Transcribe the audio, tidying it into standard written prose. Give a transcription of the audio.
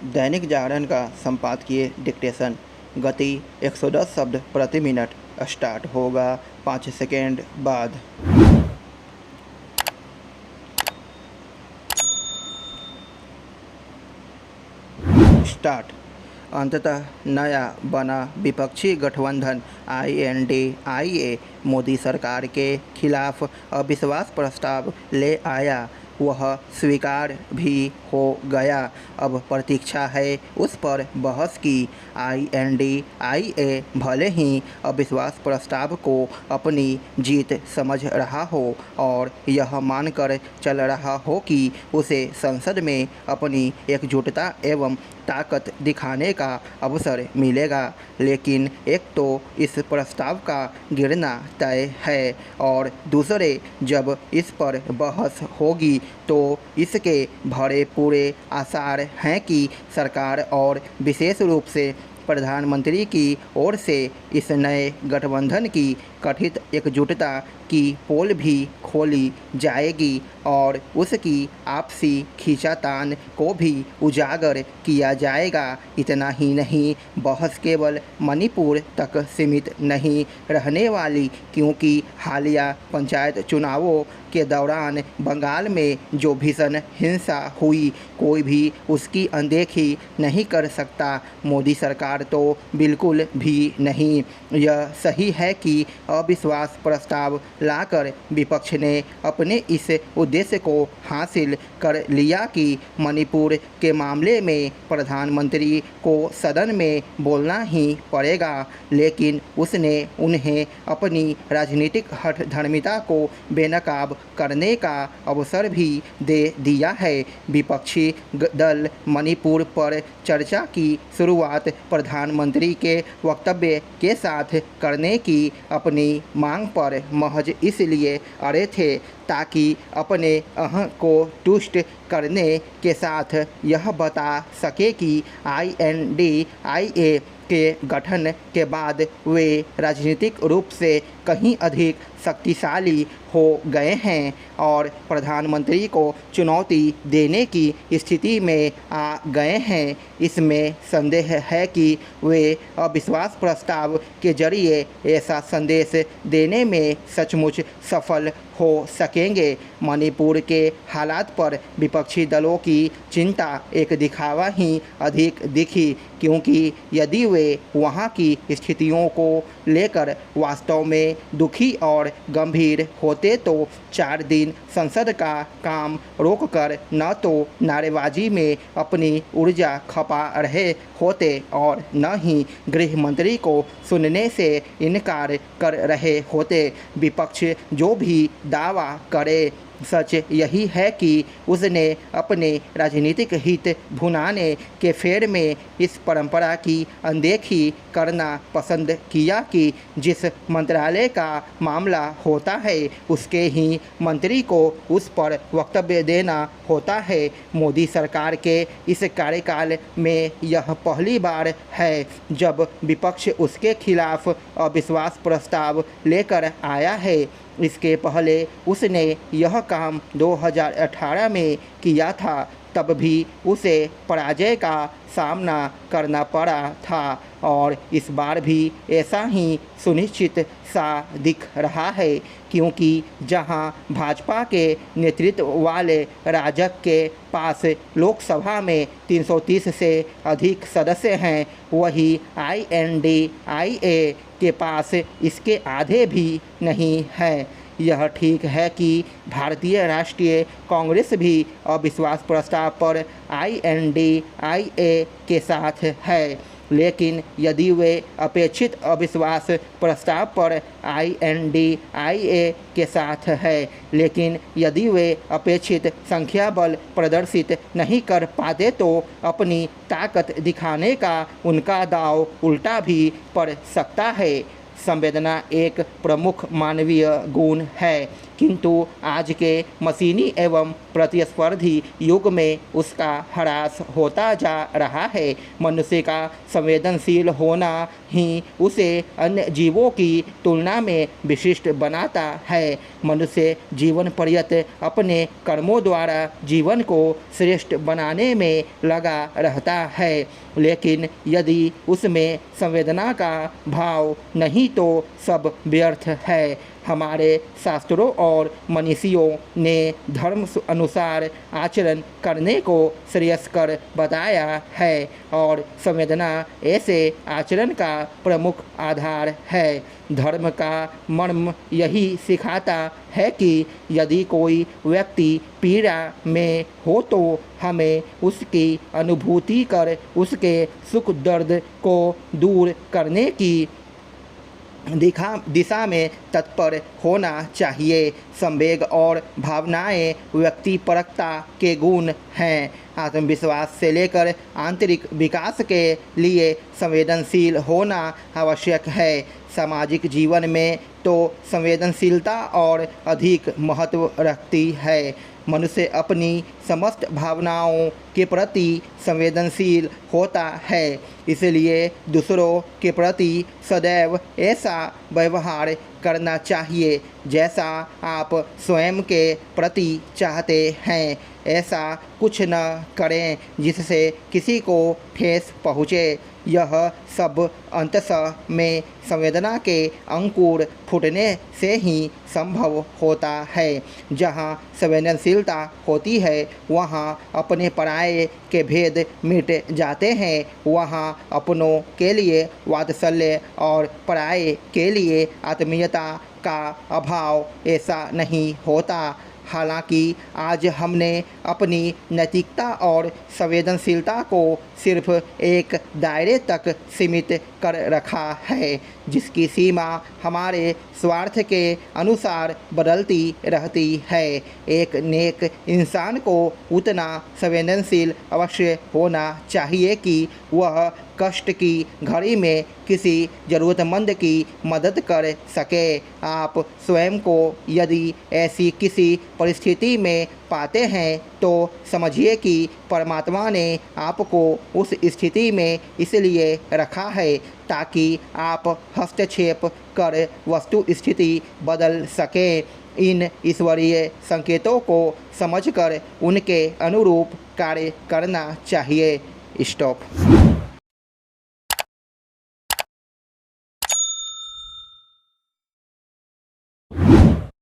दैनिक जागरण का संपादकीय डिक्टेशन। गति 110 शब्द प्रति मिनट। स्टार्ट होगा 5 सेकेंड बाद। स्टार्ट। अंततः नया बना विपक्षी गठबंधन INDIA मोदी सरकार के खिलाफ अविश्वास प्रस्ताव ले आया। वह स्वीकार भी हो गया। अब प्रतीक्षा है उस पर बहस की। INDIA भले ही अविश्वास प्रस्ताव को अपनी जीत समझ रहा हो और यह मानकर चल रहा हो कि उसे संसद में अपनी एकजुटता एवं ताकत दिखाने का अवसर मिलेगा, लेकिन एक तो इस प्रस्ताव का गिरना तय है और दूसरे जब इस पर बहस होगी तो इसके भरे पूरे आसार हैं कि सरकार और विशेष रूप से प्रधानमंत्री की ओर से इस नए गठबंधन की कथित एकजुटता की पोल भी खोली जाएगी और उसकी आपसी खींचातान को भी उजागर किया जाएगा। इतना ही नहीं, बहस केवल मणिपुर तक सीमित नहीं रहने वाली, क्योंकि हालिया पंचायत चुनावों के दौरान बंगाल में जो भीषण हिंसा हुई, कोई भी उसकी अनदेखी नहीं कर सकता। मोदी सरकार तो बिल्कुल भी नहीं। यह सही है कि अविश्वास प्रस्ताव लाकर विपक्ष ने अपने इस उद्देश्य को हासिल कर लिया कि मणिपुर के मामले में प्रधानमंत्री को सदन में बोलना ही पड़ेगा, लेकिन उसने उन्हें अपनी राजनीतिक हठधर्मिता को बेनकाब करने का अवसर भी दे दिया है। विपक्षी दल मणिपुर पर चर्चा की शुरुआत प्रधानमंत्री के वक्तव्य के साथ करने की अपनी मांग पर महज इसलिए अड़े थे ताकि अपने अहं को तुष्ट करने के साथ यह बता सके कि INDIA के गठन के बाद वे राजनीतिक रूप से कहीं अधिक शक्तिशाली हो गए हैं और प्रधानमंत्री को चुनौती देने की स्थिति में आ गए हैं। इसमें संदेह है कि वे अविश्वास प्रस्ताव के जरिए ऐसा संदेश देने में सचमुच सफल हो सकेंगे। मणिपुर के हालात पर विपक्षी दलों की चिंता एक दिखावा ही अधिक दिखी, क्योंकि यदि वे वहां की स्थितियों को लेकर वास्तव में दुखी और गंभीर होते तो 4 दिन संसद का काम रोककर न तो नारेबाजी में अपनी ऊर्जा खपा रहे होते और न ही गृह मंत्री को सुनने से इनकार कर रहे होते। विपक्ष जो भी दावा करे, सच यही है कि उसने अपने राजनीतिक हित भुनाने के फेर में इस परंपरा की अनदेखी करना पसंद किया कि जिस मंत्रालय का मामला होता है उसके ही मंत्री को उस पर वक्तव्य देना होता है। मोदी सरकार के इस कार्यकाल में यह पहली बार है जब विपक्ष उसके खिलाफ अविश्वास प्रस्ताव लेकर आया है। इसके पहले उसने यह काम 2018 में किया था, तब भी उसे पराजय का सामना करना पड़ा था और इस बार भी ऐसा ही सुनिश्चित सा दिख रहा है, क्योंकि जहां भाजपा के नेतृत्व वाले राजग के पास लोकसभा में 330 से अधिक सदस्य हैं, वही INDIA के पास इसके आधे भी नहीं है। यह ठीक है कि भारतीय राष्ट्रीय कांग्रेस भी अविश्वास प्रस्ताव पर INDIA के साथ है, लेकिन यदि वे अपेक्षित अविश्वास प्रस्ताव पर INDIA के साथ है, लेकिन यदि वे अपेक्षित संख्या बल प्रदर्शित नहीं कर पाते तो अपनी ताकत दिखाने का उनका दांव उल्टा भी पड़ सकता है। संवेदना एक प्रमुख मानवीय गुण है, किंतु आज के मशीनी एवं प्रतिस्पर्धी युग में उसका ह्रास होता जा रहा है। मनुष्य का संवेदनशील होना ही उसे अन्य जीवों की तुलना में विशिष्ट बनाता है। मनुष्य जीवन पर्यंत अपने कर्मों द्वारा जीवन को श्रेष्ठ बनाने में लगा रहता है, लेकिन यदि उसमें संवेदना का भाव नहीं तो सब व्यर्थ है। हमारे शास्त्रों और मनीषियों ने धर्म अनुसार आचरण करने को श्रेयस्कर बताया है और संवेदना ऐसे आचरण का प्रमुख आधार है। धर्म का मर्म यही सिखाता है कि यदि कोई व्यक्ति पीड़ा में हो तो हमें उसकी अनुभूति कर उसके सुख दर्द को दूर करने की दिशा में तत्पर होना चाहिए। संवेग और भावनाएं व्यक्तिपरकता के गुण हैं। आत्मविश्वास से लेकर आंतरिक विकास के लिए संवेदनशील होना आवश्यक है। सामाजिक जीवन में तो संवेदनशीलता और अधिक महत्व रखती है। मनुष्य अपनी समस्त भावनाओं के प्रति संवेदनशील होता है, इसलिए दूसरों के प्रति सदैव ऐसा व्यवहार करना चाहिए जैसा आप स्वयं के प्रति चाहते हैं। ऐसा कुछ न करें जिससे किसी को ठेस पहुँचे। यह सब अंततः में संवेदना के अंकुर फूटने से ही संभव होता है। जहाँ संवेदनशीलता होती है वहाँ अपने पराये के भेद मिट जाते हैं। वहाँ अपनों के लिए वात्सल्य और पराये के लिए आत्मीयता का अभाव ऐसा नहीं होता। हालांकि आज हमने अपनी नैतिकता और संवेदनशीलता को सिर्फ एक दायरे तक सीमित कर रखा है, जिसकी सीमा हमारे स्वार्थ के अनुसार बदलती रहती है। एक नेक इंसान को उतना संवेदनशील अवश्य होना चाहिए कि वह कष्ट की घड़ी में किसी ज़रूरतमंद की मदद कर सके। आप स्वयं को यदि ऐसी किसी परिस्थिति में पाते हैं तो समझिए कि परमात्मा ने आपको उस स्थिति में इसलिए रखा है ताकि आप हस्तक्षेप कर वस्तु स्थिति बदल सकें। इन ईश्वरीय संकेतों को समझकर उनके अनुरूप कार्य करना चाहिए। स्टॉप।